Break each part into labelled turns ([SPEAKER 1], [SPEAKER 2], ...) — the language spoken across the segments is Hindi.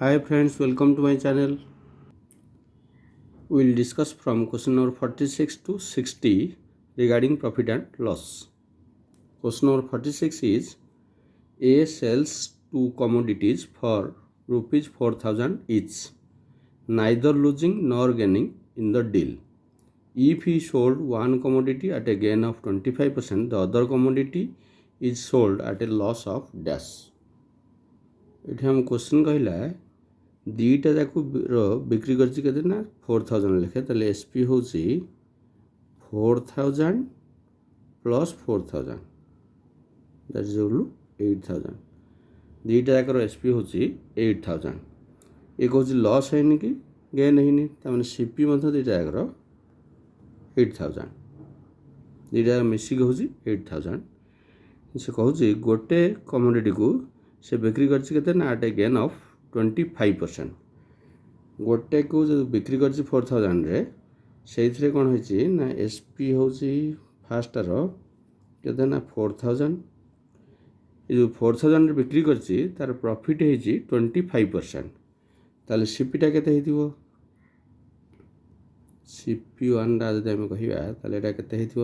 [SPEAKER 1] Hi friends, welcome to my channel. We will discuss from question number 46 to 60 regarding profit and loss. Question number 46 is A sells two commodities for rupees 4,000 each, neither losing nor gaining in the deal. If he sold one commodity at a gain of 25%, the other commodity is sold at a loss of dash. ଏଠି हम क्वेश्चन कहला दुईटा जाक बिक्री कर 4000 लेखे तेल एसपी हूँ 4000 plus 4000 that is equal to 8000 दुईटा जाकर एसपी हूँ 8000 ये कौन लॉस है कि गेन है सीपी दुईटा जाकर 8000 दुईटा मिसिक हूँ 8000 से कहूँ गोटे कमोडिटी को से बिक्री कर एट ए गेन ऑफ 25%। गोटे को जो बिक्री कर 4000 से कौन होती ना एसपी हूँ फास्टार के ना 4000 ये जो 4000 बिक्री कर तार प्रॉफिट है 25%। ताले सीपीटा के सीपी वन जब आम कह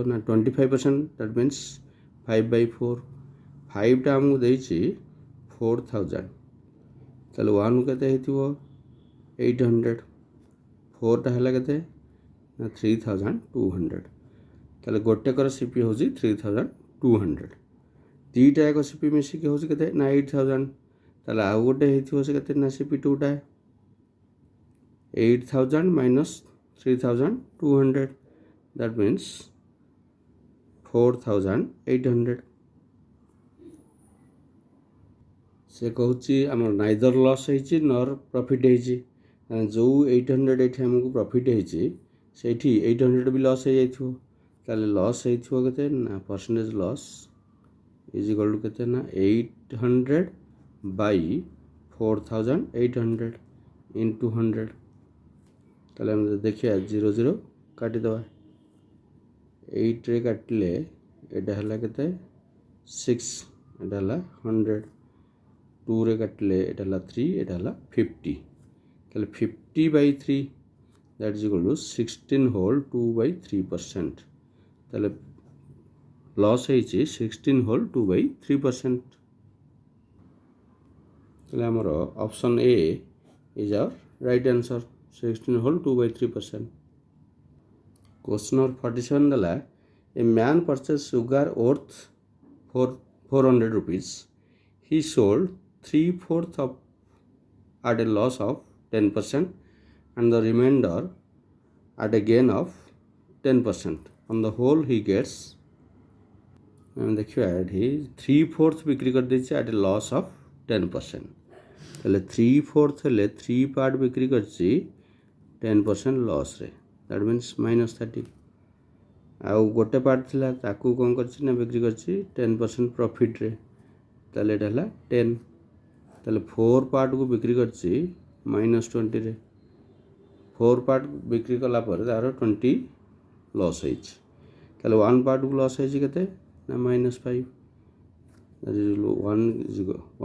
[SPEAKER 1] ना 25% दैट मीन्स 5/4 5टा आमको देती 4000 ताले वन के 800 4टा है के 3200 ताले गोटे कर सीपी हूँ 3200 दुईटा जाक सीपी मिसिक हूँ के ना 8000 ताले आउ गोटे होते ना सीपी टूटा 8000 माइनस 3200 दैट मीन्स 4800 से कहूँ आम नाइदर लॉस है नर प्रॉफिट है जो 800 ये आमको प्रॉफिट है 800 भी लॉस हो ताले लॉस होते ना percentage loss is equal to के ना 800 बाई 4800 इंटू 100 ताले हम देखिए 0 0 काटिदे 8 रे काटिले एटा है के 6 एटा 100 2 रे काटिले एटा 3 एटा 50 ताले 50/3 that is equal to 16 whole 2/3% ताले लॉस है 16 होल 2/3%। ताले आमर option A is our right answer 16 whole 2/3%। Question number 47 दला a man purchase sugar worth 400 rupees he sold 3/4 of at a loss of 10% and the remainder at a gain of 10%. On the whole he gets देखिए ही 3/4 बिक्री कर देती एट ए लॉस ऑफ 10%। ताले 3/4 हेल्ले 3 पार्ट बिक्री कर 10% लॉस रे दैट मीन्स -30 आउ गोटे पार्ट थिला ताकू कौन कर बिक्री कर 10% प्रॉफिट रे ताले एटा हला 10 ताले 4 पार्ट को बिक्री कर -20 रे 4 पार्ट बिक्री कला पर तार 20 लॉस है ताले 1 पार्ट को लॉस है के ना -5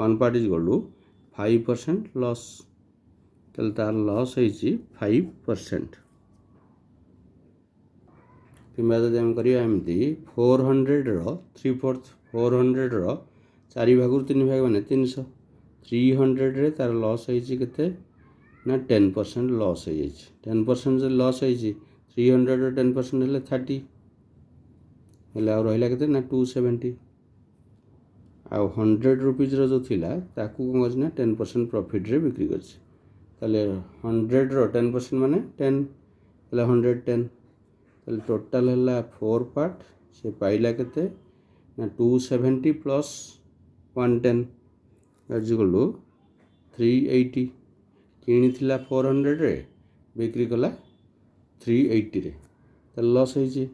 [SPEAKER 1] 1 part is equal to 5% loss ताले तार लॉस है 5%। किंबा जब आम करमती 400 3/4 400 4 भाग 3 भाग मैंने 300 300 रे तार लॉस है के ना 10% लॉस है 10% लॉस है 300 10% है 30 हेल्ले आ रहा के ना 270 आउ 100 रुपीज जो थिला ताकू कौन कर 10% प्रॉफिट रे बिक्री कर 100 रो 10% माने 10 हेल्ले 110 ताले टोटाल है 4 पार्ट से पाइला के ना 270 plus 110 that is equal to 380 किणी थिला 400 रे बिक्री कला 380 रे ताले लॉस है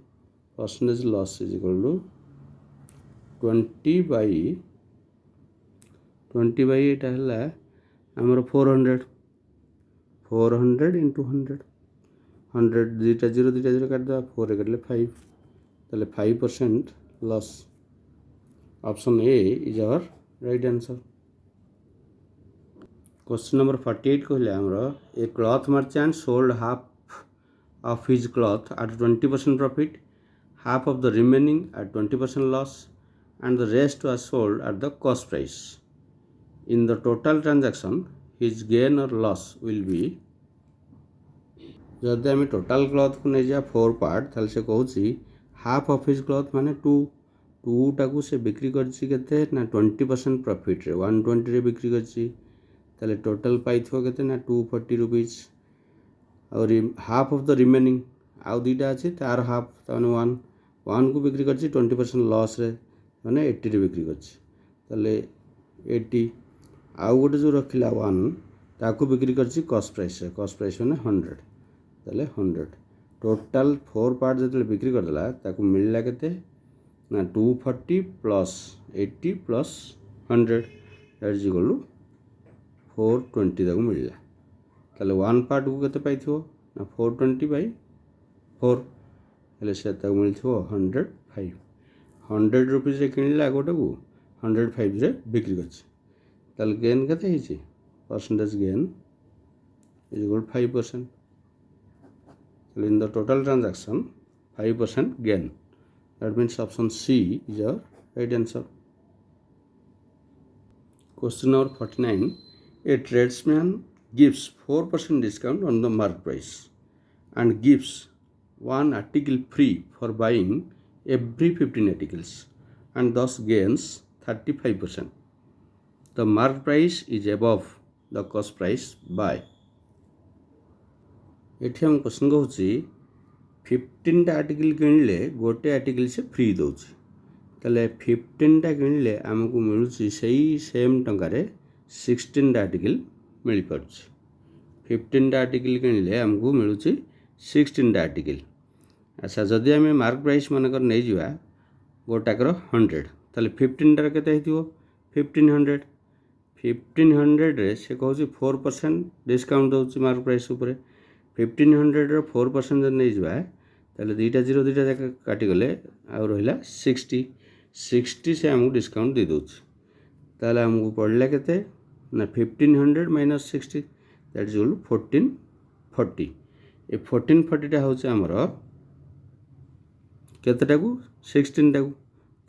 [SPEAKER 1] percentage loss is equal to 20/20 एटा है आमर 400 इंटू 100 दुईटा 0 काट दे 4 काटले 5 ताले 5% loss option A is our right answer. Question number 48 कहले a cloth merchant sold half of his cloth at 20% profit, half of the remaining at 20% loss, and the rest was sold at the cost price. In the total transaction, his gain or loss will be. जदि आम टोटाल क्लथ को नहीं जा 4 पार्ट ताल से कहूँ हाफ ऑफ हिज क्लथ माने 2 टाकू से बिक्री करते ना 20% प्रॉफिट रे 120 रे बिक्री कर टोटाल पाई के ना 240 रुपीज और हाफ ऑफ द रिमेनिंग आउ दुईटा अच्छी तार हाफ तने 1 को बिक्री कर 20% लॉस रे माने 80 रे बिक्री कर 80 आउ गोटे जो रखिला 1 ताकू बिक्री कर कॉस्ट प्राइस माने 100 ताले 100 टोटाल 4 पार्ट जो बिक्री करदेला ताकू मिलला केते ना 240 plus 80 plus 100 that is equal to 420 ताकू मिलला ताले 1 पार्ट को केते पाइथिबो ना 420 बाय 4 हेले से ताकू मिलथिबो 105 100 रुपीस रे किनला गोटे को 105 रे बिक्री करछि ताले गेन केते हिची percentage gain is equal 5%. In the total transaction 5% gain. That means option C is our right answer. Question number 49. A tradesman gives 4% discount on the mark price and gives one article free for buying every 15 articles and thus gains 35%. The mark price is above the cost price by. एठी हम क्वेश्चन कहूँ 15टा आर्टिकल किणले गोटे आर्टिकल से फ्री दौर ताले 15टा किणले आमको मिलूँ से सेम टंकार 16टा आर्टिकल मिल पार 15टा आर्टिकल किणले आमको मिलूँ 16टा आर्टिकल. अच्छा जदि आम मार्क प्राइस मनकर नहीं जावा गोटाकर 100 ताले 15टार केते हेतिबो 1500 रे से कहूँ 4% डिस्काउंट दौर मार्क प्राइस उपरे 1500 4% जब नहीं जाए ताले दुईटा 0 दुईटा जाक काटिगले आउ रहा 60 से आमको डिस्काउंट दे दूँ ताले आमको पड़ला केते ना 1500 माइनस 60 दैट इज इक्वल 1440 ए 1440 हूँ आमर केतेटा को 16टा को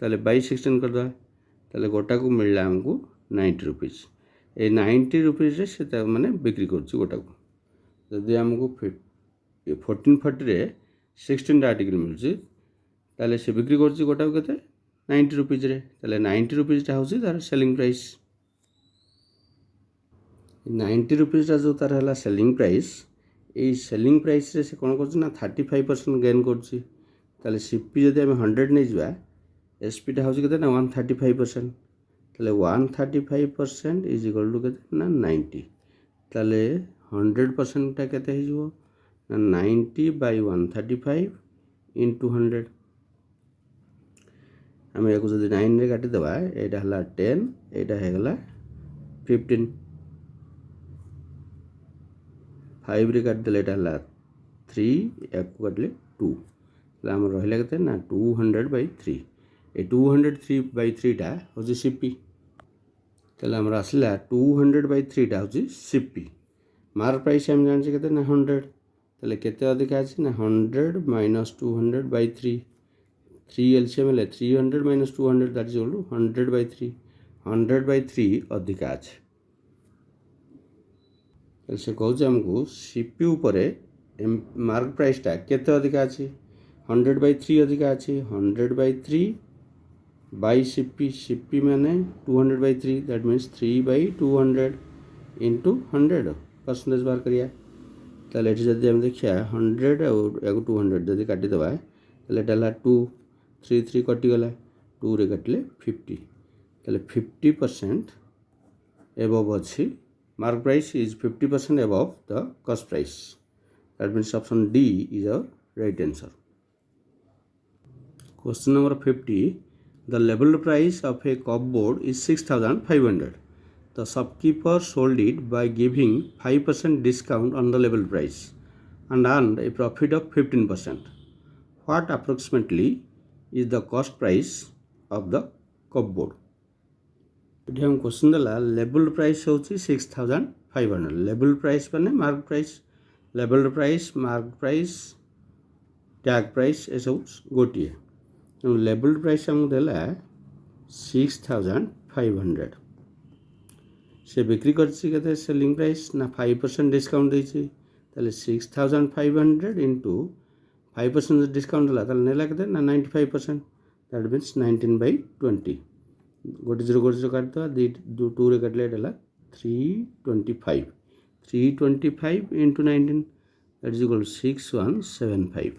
[SPEAKER 1] ताले बाई 16 करदे ताले गोटा को मिलला आमको 90 रुपीज ए 90 रुपीज से माने बिक्री कर गोटा को जदि आमको 1440 रे 16टा आर्टिकल मिलूँ ताले से बिक्री कर गोटा को केते 90 रुपीज रे ताले 90 रुपीज हूँ तार सेलिंग प्राइस 90 रुपीज जो तार है सेलिंग प्राइस ये सेलिंग प्राइस रे से कौन कर 35% गेन कर ताले सीपी जदि आम 100 नहीं जावा एसपीटा हूँ के 135% ताले 135% इज इक्वल टू के ना 90 ताले 100% टा केते हो ना 90 बाय 135 इंटू 100 आम या जब 9 रे काटिदेवा यहाँ है 10 यहाँ होगा 15 5 रे काटिदेले यहाँ है 3 या काटिले 2 आम रहा के ना 200 बाय 3 ए 203 बाय 3 टा हूँ सीपी ताले आमर आसला 200 बाय 3 टा हूँ सीपी मार्क प्राइस आम जाने के ना 100 ताले केते अधिका अच्छी ना 100 माइनस 200 बाय 3 एलसीएम है 300 minus 200 that is equal to 100 by 3 100 by 3 अधिका अच्छे से कहूँ आमको सीपी उपरे मार्क प्राइस टा केते अधिका अच्छी 100 बाय 3 अधिका अच्छी 100 बाय 3 बाय सीपी माने 200 by 3 that means 3 by 200 into 100 percentage बाहर करिया ताले एठी जदि हम देखिया 100 और 200 जदि काटिदेवा ताले एटा 2 3 3 कटिगला 2 रे काटिले 50 ताले 50% एबव अच्छी mark price is 50% above the cost price that means option D is our right answer. Question number 50 the level price of a cupboard is 6500. The shopkeeper sold it by giving 5% discount on the label price and earned a profit of 15%. What approximately is the cost price of the cupboard? ये हम क्वेश्चन देला लेबल प्राइस होची 6500 500 लेबल प्राइस माने mark price label price mark price tag price ये सब गोटे तेणु लेबल प्राइस आमको देला 6500 से बिक्री करते सेलिंग प्राइस ना 5% डिस्काउंट देती 6500 इंटू 5% डिस्काउंट नेला के ना 95% दैट मीन्स 19/20 गोटे जीरो गोटे जीरो काटद टू रे काटले 325 325 इंटू 19 दैट इज इक्वल 6175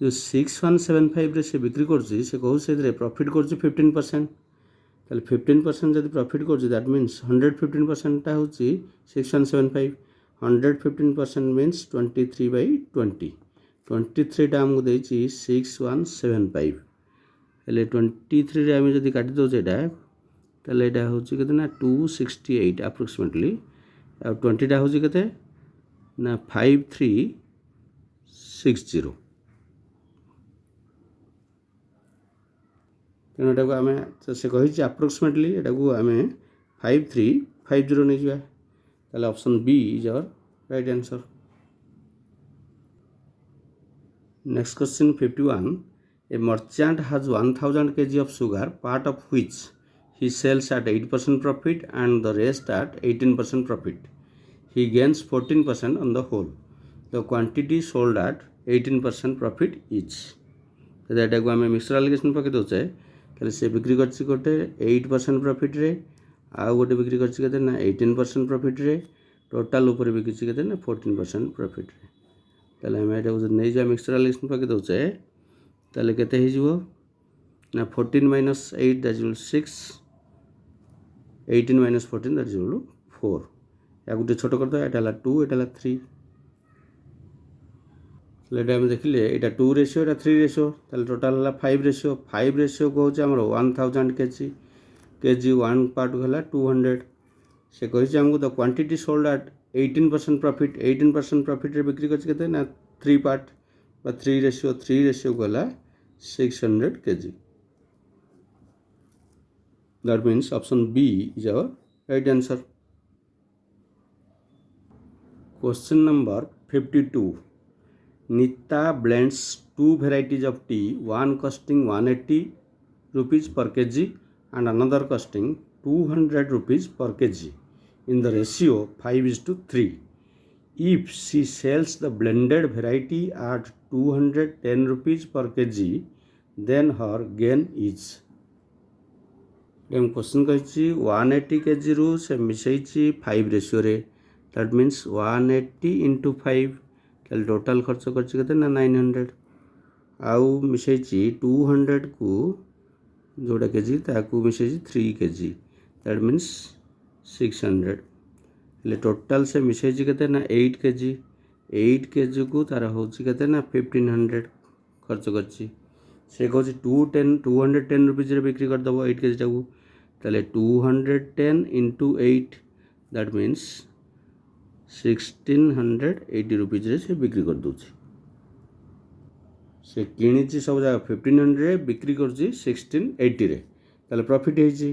[SPEAKER 1] जो 6175 से बिक्री कर कहूँ से प्रॉफिट कर 15% ताले 15% जब प्रॉफिट कर दैट मीन्स 115% हूँ 6175 115% मीन्स 23/20 23 आमको दे 6175 हेले 23 आम जब काटी दौचे ताले यहाँ हूँ के 268 अप्रोक्सीमेटली आ 20 हूँ के 5360 तेणु यहाँ आम से कही अप्रोक्सीमेटली यहाँ आम 5350 नहीं जावा ताले option B is our right answer. Next question 51 a merchant has 1000 kg of sugar part of which he sells at 8% profit and the rest at 18% profit. He gains 14% on the whole. The quantity sold at 18% profit each. तो यहाँ को आम मिक्सचर आलिगेसन पकई दौचे ताले से बिक्री कर 8% प्रॉफिट रे आउ गोटे बिक्री कर 18% प्रॉफिट रे टोटाल ऊपर बिक्री के 14% प्रॉफिट रे ताले आम यहाँ नहीं जा मिक्सचर आलिगेसन पकई दौचे ताले केते ही जीवो ना 14 minus 8 that is 6 18 minus 14 that is 4 या गोटे छोट कर दो एटा 2 एटा 3 लेटा हम देखिले एटा 2 रेशियो एटा 3 रेशियो ताले टोटल हला 5 रेशियो को होचे हमरो 1000 केजी 1 पार्ट हला 200 से कहिছে हमको the quantity sold at 18% profit 18% profit रे बिक्री करछ केते ना 3 पार्ट बा 3 रेशियो गला 600 kg. That means option B is our right answer. Question number 52. Nita blends two varieties of tea, one costing 180 rupees per kg and another costing 200 rupees per kg in the ratio 5:3. If she sells the blended variety at 210 rupees per kg, then her gain is. Question कही 180 kg रू से मिसई 5 रेशियो रे दैट मीन्स 180 इंटू 5 ताले टोटाल खर्च कर 900 आउ मिसई 200 को जोड़ा केजी ताकू मिसई 3 kg दैट मीन्स 600 हेले टोटाल से मिसई के 8 kg 8 kg को तार हूँ के 1500 खर्च कर से कह 210 रुपीज बिक्री करदेव 8 kg टाकू ताले 210 इंटू 8 दैट मीन्स 1680 रुपीज से बिक्री कर दूची से किणी सब जगह 1500 बिक्री कर 1680 रे ताले प्रॉफिट होती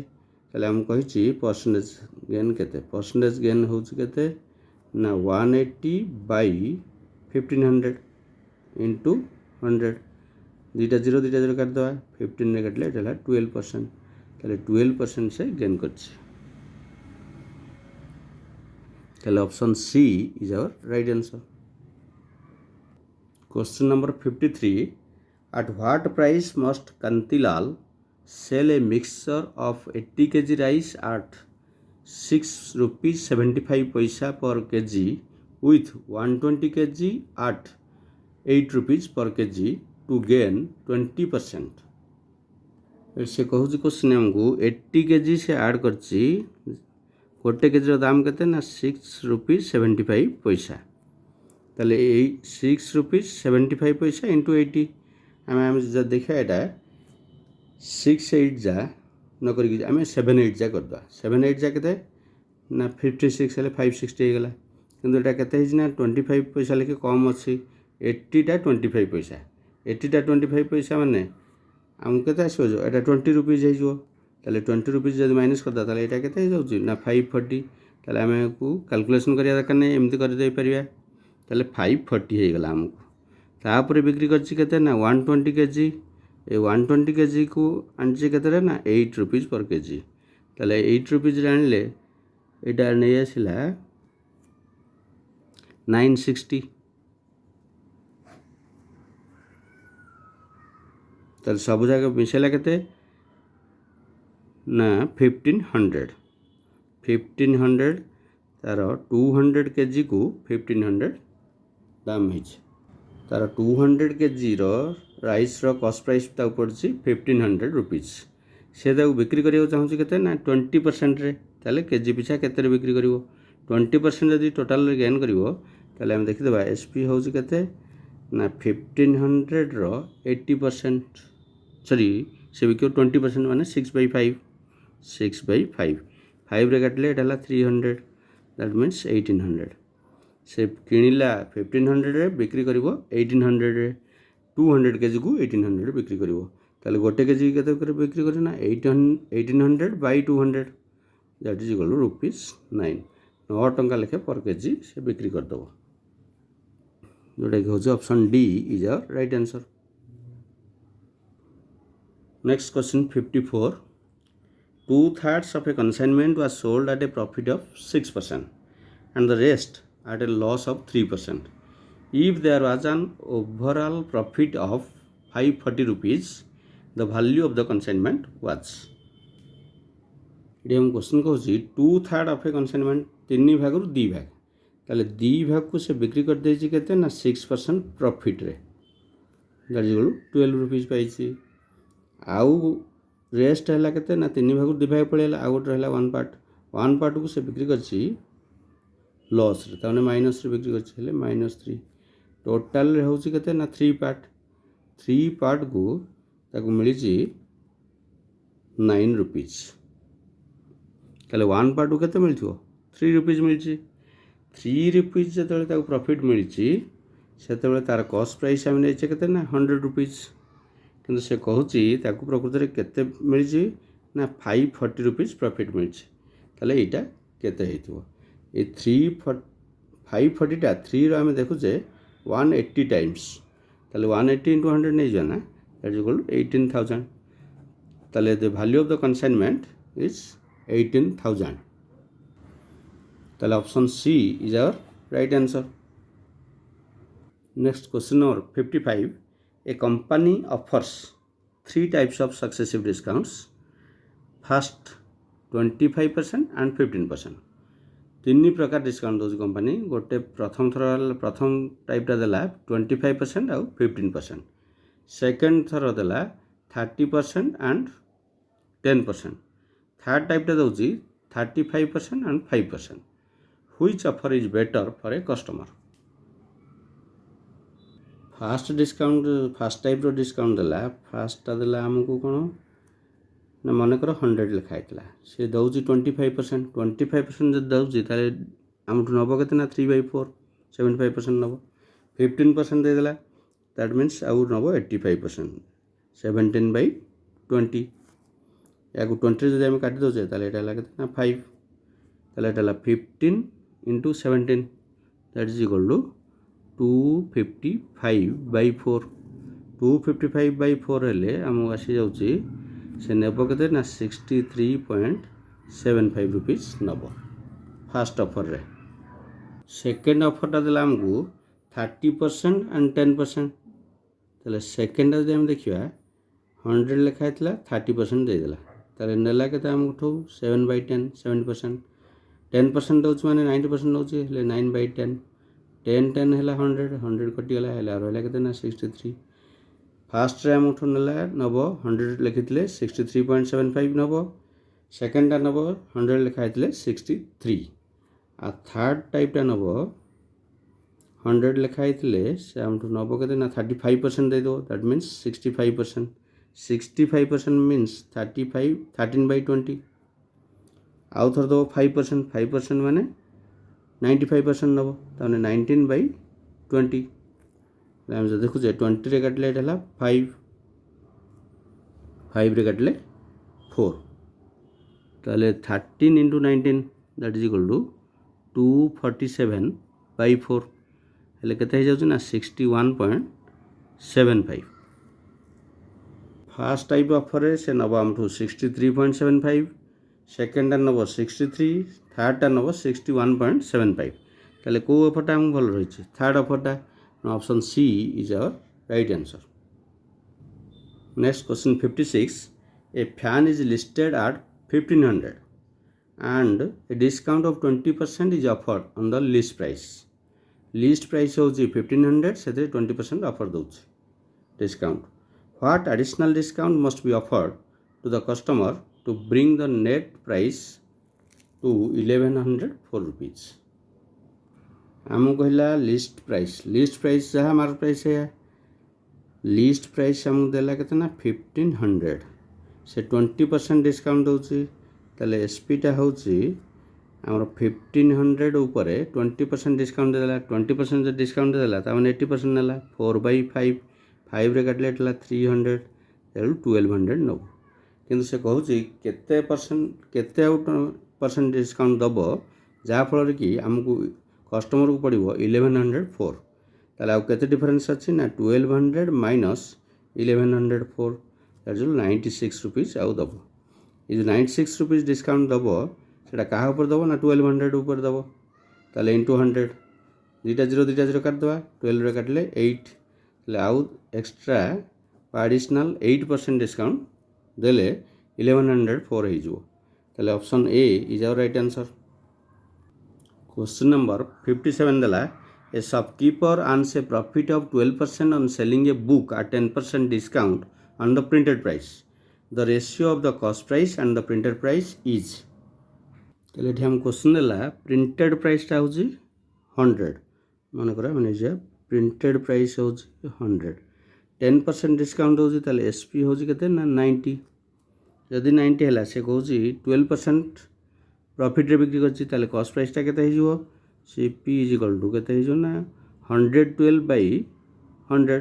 [SPEAKER 1] हम कही परसेंटेज गेन केते परसेंटेज गेन हूँ के ना 180/1500 इंटू 100 दुईटा जीरो काटद 15 रे काटले 12% ताले 12% से गेन कर option C is our right answer. Question number 53 at what price must Kantilal sell a mixture of 80 kg rice at 6 rupees 75 पैसा पर kg with 120 kg at 8 rupees per kg to gain 20%. से कहूँ क्वेश्चन आमको 80 kg से ऐड कर गोटे केजी दाम के 6 rupees 75 पैसा ताले 6 rupees 75 पैसा इंटू 80 आम देखा यहाँ 6 8 जा न करें 7 8 जा करद 7 8 जा के ना 56 हेल्ले 560 होगा किंतु यहाँ के 25 पैसा लेखे कम अच्छी 80टा 25 पैसा 80टा 25 पैसा माने आमको के आसो यहाँ 20 रुपीज हो ताले 20 रुपीज जब माइनस करदा ताले एटा केते हो जाउची ना 540 ताले आमे को कैलकुलेशन करिया दरकार नै एमती कर दे परिया ताले 540 हे गला हमको तापर बिक्री करची केते ना 120 केजी ए 120 केजी को आनची केते रे ना 8 रुपीज पर केजी ताले 8 रुपीज रे आनले एटा नै आसिला 960 ताले सब जगह मिसेला केते ना 1500 तार 200 केजी को 1500 दाम है तार 200 केजी राइस कॉस्ट प्राइस ताक पड़ी 1500 रुपीज से बिक्री करिया चाहूँ केते ना 20% रे ताले केजी पिछा केते बिक्री करिवो 20% जदि टोटाल गेन करिवो ताले हम देखिदेबा एसपी होउची केते ना 1500 रो 80% सॉरी से बिको 20% माने 6/5 5 रे काटले एटा 300 दैट मीन्स 1800 से किनिला 1500 रे बिक्री करिवो 1800 रे 200 केजी को 1800 रे बिक्री करिवो ताले गोटे केजी केते करे बिक्री करियो ना 1800 by 200 that is equal to rupees 9 टंका लेखे पर केजी से बिक्री कर दबो जोटा कि होचे option D is our right answer. Next question 54. 2/3 of a consignment was sold at a profit of 6% and the rest at a loss of 3%. If there was an overall profit of 540 rupees, the value of the consignment was. ये हम क्वेश्चन कहूँ 2/3 ऑफ ए कनसाइनमेंट 3 भाग रु 2 भाग ताले 2 भाग को से बिक्री कर देछि केते ना 6% प्रॉफिट रे दैट इज 12 रुपीस पाइछि आउ रेस्ट है केते ना 3 भाग 2 भाग पड़ेला आउ गोटे रहा 1 पार्ट को से बिक्री करछि लॉस रे ताने माइनस रे बिक्री करछि हेले -3 टोटल रे होछि केते ना 3 पार्ट को ताको मिली 9 रुपीस ताले 1 पार्ट को केते मिलथियो 3 रुपीस मिलछि 3 रुपीस जतले ताको प्रॉफिट मिलछि सेतबेले तार कॉस्ट प्राइस हम नै केते ना 100 रुपीस किंतु से कहूँ ताकू प्रकृत में केते मिली ना 540 रुपीज प्रॉफिट मिली ताले यहाँ केते हेतिबो ए 540 टा 3 रो आम देखुचे 180 टाइम्स ताले 180 × 100 नहीं जाना दैट इज इक्वल टू 18000 ताले the value of the consignment is 18000 ताले option C is our right answer. Next question number 55. A company offers 3 types of successive discounts. First 25% and 15%. 3 प्रकार डिस्काउंट दो कंपनी गोटे प्रथम टाइपटा देला 25% आउ 15%. सेकेंड थर देला 30% and 10%. थर्ड टाइपटा दौची 35% and 5%. Which offer is better for a customer? Fast discount fast type रो डिस्काउंट देला फास्टा देला हमको कौन ना मन कर 100 लिखाई सी दौची 25% जब दौची ताले आमठू नब के 3/4 75% नब 15% देदेला दैट मीन्स आउ नब 85% 17/20 या 20 जब आम काटी दौचे ताले एटा ला केते ना 5 ताले एटा ला 15 × 17 दैट इज इक्वल टू 255/4 255/4 हेले आमको आसी जाउची से नेब केते ना 63.75 रुपीस नब फास्ट ऑफर रे। सेकेंड ऑफरटा देला आमको 30% and 10% ताले सेकेंड जब हम देखिया 100 लिखाई 30% दे देला ताले नेला केते आमको 7/10 70% 10% दउछ माने 90% दउछ हेले 9/10 10 है 100 कटिगला है रहा के 63 फास्ट रे आमठू ना नब 100 लिखी 63.75 नब सेकेंडटा नब 100 लिखाई 63 आ थर्ड टाइपटा नब 100 लिखाई से आमठू नब के 35% दे दो दैट मीन्स 65% मीन्स 13/20 आउ थर दो 5% माने 95% नब ताने 19/20 आम जो देखुचे 20 काटले 5 रे काटले 4 ताले 13 into 19 that is equal to 247/4 हेले केते हो जाउछ ना 61.75 फर्स्ट टाइप ऑफर है से नब आमठू 63.75 सेकेंड नब 63 थर्ड नब 61.75 ताले को ऑफरटा हम भल रही थर्ड ऑफरटा option C is our right answer next question 56 a fan is listed at 1500 and a discount of 20% is offered on the list price होची 1500 से 20% ऑफर दोछि discount what additional discount must be offered to the customer to bring the net price to 1104 rupees आमको कहला लिस्ट प्राइस जहाँ हमारा प्राइस है लिस्ट प्राइस हमको देला केतना ना 1500 से 20% डिस्काउंट दोछि ताले एसपीटा होची आमर 1500 ऊपर 20% डिस्काउंट देला 20% डिस्काउंट देला ता माने 80% नेला 4/5 5 रे काटले एटला 300 एलु 1200 नो किंतु से कहूची केते परसेंट डिस्काउंट दबो जा फल कि हमको कस्टमर को पड़िबो 1104 ताले आ केते डिफरेंस अछि ना 1200 माइनस 1104 दैट इज 96 रुपीस आउ दबो ये जो 96 रुपीस डिस्काउंट दबो सेटा कहा ऊपर दबो ना 1200 ऊपर दबो ताले इनटू 100 दुईटा जीरो काट दवा 12 रे काटले 8 ताले आउ एक्स्ट्रा एडिशनल 8% डिस्काउंट देले 1104 हो जो ताले option A is our right answer question number 57 देला a shopkeeper earns a profit of 12% on selling a book at 10% discount on the printed price the ratio of the cost price and the printed price is तले हम क्वेश्चन देला प्रिंटेड प्राइस टा होजी 100 मन करा माने जे प्रिंटेड प्राइस होजी 100 10% डिस्काउंट होजी तले एसपी होजी केते ना 90 यदि 90 हैला से कहूजी 12% प्रॉफिट रे बिक्री करछि तले कॉस्ट प्राइस टा केते हिजो सीपी इज इक्वल टू केते हिजो ना 112/100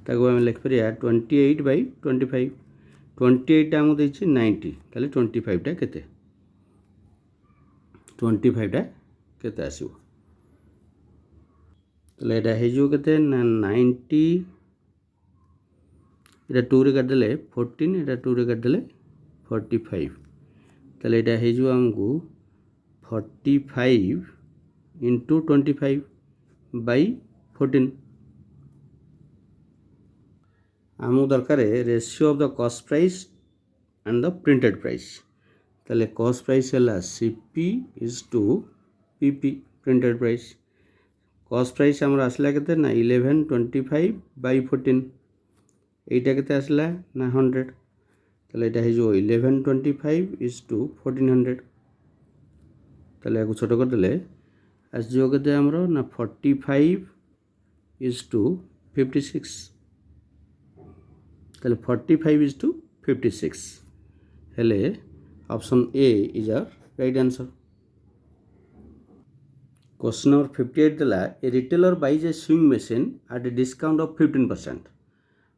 [SPEAKER 1] ताको हम लिख परिया 28/25 28 टा हमको देछि 90 ताले 25 टा केते 25 टा केते आसीबो ताले एटा हेजो केते ना 90 एटा 2 रे काट देले 14 एटा 2 रे काट देले 45 ताले एटा हेजो हमको 45 into 25/14 आमको दरकार है ratio of the cost price and the printed price ताले कॉस्ट प्राइस है CP is to PP printed price cost price आमर आसला केते ना 1125/14 एटा केते आसला ना 100 ताले एटा हे जो 1125 इज टू 1400 ताले को छोटो कर देले आस जो केते हमरो ना 45 इज टू 56 ताले 45 इज टू 56 हेले option A is our right answer question number 58 देला a retailer buys a swing machine at a discount of 15%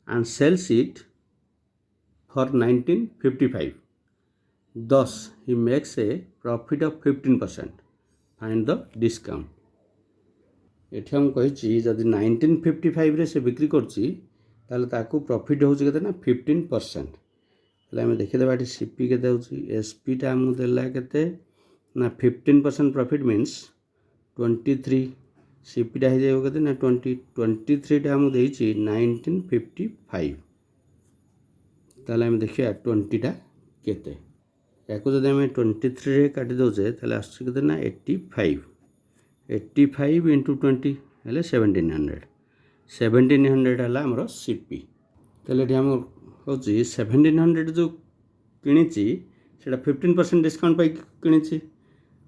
[SPEAKER 1] and sells it for 1955 thus he makes a profit of 15% find the discount एठी हम कहिछि जदि 1955 रे से बिक्री करछि ताले ताकू प्रॉफिट होउछि केते ना 15% हले हम देखि देबा एठी सीपी केते होउछि एसपी टा हम देला केते ना 15% प्रॉफिट मींस 23 सीपी टा हे जाय केते ना 23 टा हम देछि 1955 ताले हम देखिया 20 टा केते याको जदि हम 23 रे काटि दोजे ताले आछि केते ना 85 into 20 हेले 1700 हला हमरो सीपी ताले एठी हम होछि 1700 जो किनिछि सेटा 15% डिस्काउंट पाई किनिछि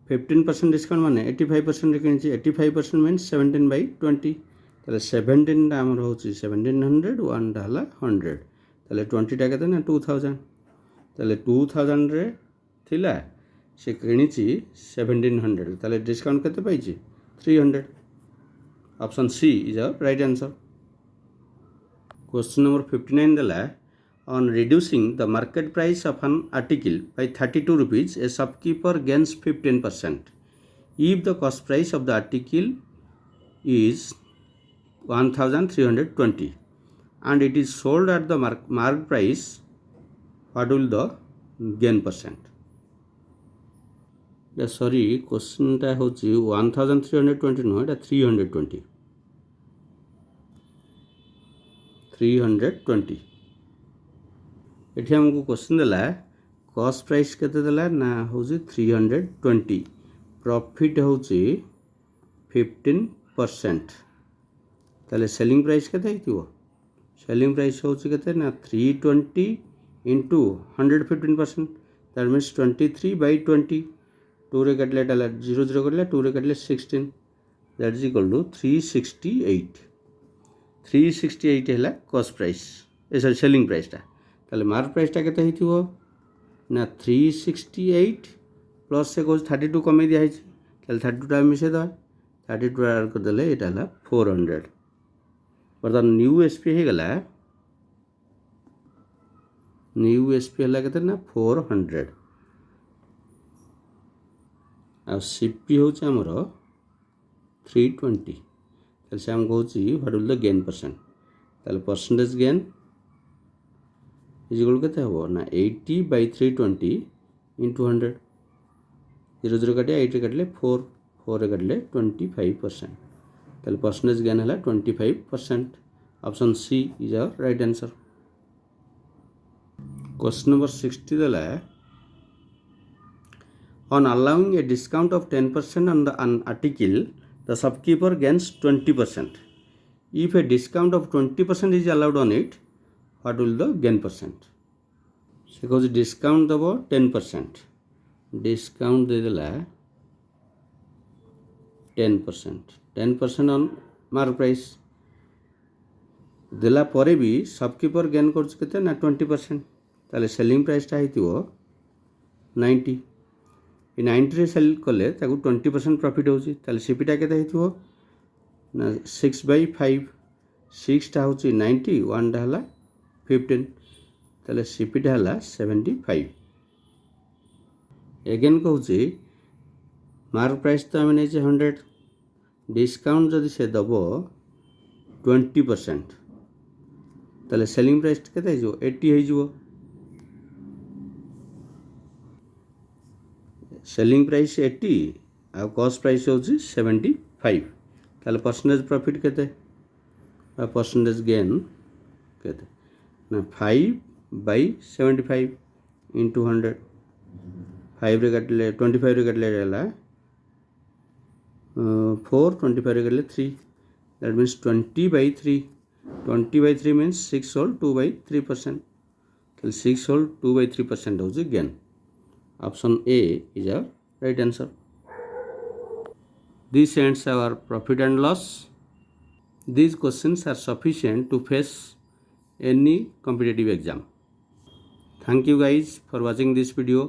[SPEAKER 1] 15% डिस्काउंट माने 85% रे किनिछि 85% मीन्स 17/20 ताले 17 टा हमर होछि 1700 1 टा हला 100 ताले 20 टा केते ना 2000 ताले 2000 रे थिला से किनिछि 1700 ताले डिस्काउंट केते पाइछि 300 option C is our right answer question number 59 देला On reducing the market price of an article by 32 rupees, a shopkeeper gains 15%. If the cost price of the article is 1320 and it is sold at the mark price, what will the gain percent? Sorry, question टा होची 1320 नुह एटा 320 एठी हमको क्वेश्चन देला कॉस्ट प्राइस केते देला ना होची 320 प्रॉफिट होची 15% ताले सेलिंग प्राइस केते हितिबो सेलिंग प्राइस होची केते ना 320 into 115% that means 23/20 2 रे काटले डाला 0 0 काटले 2 रे काटले 16 that is equal to 368 है cost price sorry selling price टा ताले मार्क प्राइस टा केते हितिबो ना 368 प्लस से कोस 32 कमे दिया है ताले 32 टा मिसे द 32 ऐड कर देले एटा हला 400 बर्तन न्यू एसपी हे गला न्यू एसपी हला केते ना 400 आ सीपी होची हमर 320 ताले से हम कहूची what will the gain percent ताले परसेंटेज गेन इज इक्वल केते हो ना 80/320 into 100 0 0 काटे 8 काटले 4 4 रे काटले 25% ताले परसेंटेज गेन हला 25%. Option C is our right answer. Question number 60 देला on allowing a discount of 10% on an article, the shopkeeper gains 20%. If a discount of 20% is allowed on it, what will the gain percent? Because discount दबो 10%. Discount दे देला 10% on mark price. देला परे भी शॉपकीपर गेन कर केते ना 20%. ताले सेलिंग प्राइस टा हितिबो 90 ये 90 रे सेल कले ताकू 20% प्रॉफिट होची ताले सीपीटा केते हितिबो ना 6/5 6 टा होची 90 1 टा हला 15 ताले सीपीटा हला 75. अगेन कहूची मार्क प्राइस तो आमे नेचे 100 डिस्काउंट जदि से दबो 20% ताले सेलिंग प्राइस केते हिजो 80 हिजो सेलिंग प्राइस 80 आ कॉस्ट प्राइस होची 75 ताले परसेंटेज प्रॉफिट केते आ परसेंटेज गेन केते ना 5/75 into 100 5 रे काटले 25 रे काटले जाला 4 25 रे काटले 3 that means 20/3 20/3 means 6 whole 2/3% so 6 whole 2/3% होची gain. Option A is our right answer. This ends our profit and loss. These questions are sufficient to face any competitive exam. Thank you guys for watching this video.